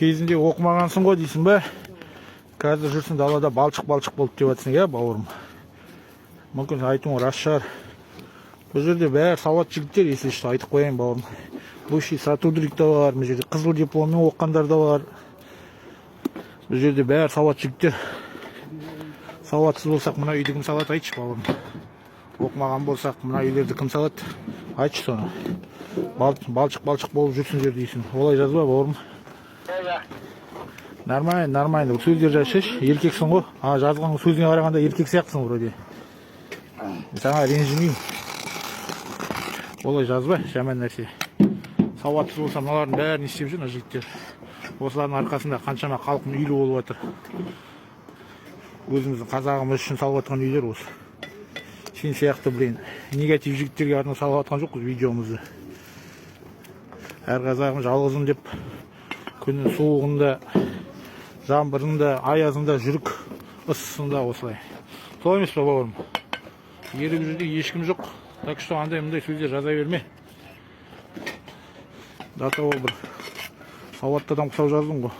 Кезінде оқымағансың ғой дейсің бе? Қазір жүрсің далада балшық болып деп жатсың, иә, бауырым? Мүмкін айтуың рас шығар. Бұл жерде бәрі сауат жігіттер, если что, айтып қояйын, бауырым. Высший сотрудник та бар, бұл жерде қызыл дипломмен оққандар да бар. Бұл жерде бәрі сауат жігіттер. Сауатсыз болсақ, мына үйді кім салады, айтшы, бауырым. Оқымаған болсақ, мына үйлерді кім салады? Айтшы соны. Балшық болып жүрсіңдер дейсің. Олай жазба, бауырым. Нормально. Бұл сөздер жазшы. Еркексің ғой. Жазған сөзіне қарағанда еркек сияқтысың вроде. Саңа ренжімеймін. Олай жазба, жаман нәрсе. Сауатсыз болса, мыналардың бәрін істеп жүр, жігіттер. Осылардың арқасында қаншама халықтың үйлі болып жатыр. Өзіміздің қазағымыз үшін салып жатқан үйлер осы. Сен сияқты, блин, негатив жігіттерге арнап салып жатқан жоқпыз видеомызды. Әр қазағым жалғызым деп күннің суығында, жаңбырында, аязында, жүрік ыстысында осылай. Солай емес па, бауырым? Еріп жүрде ешкім жоқ. Так что андай-мындай сөздер жаза берме. До того бір сауатты адам құсау жаздың ғой.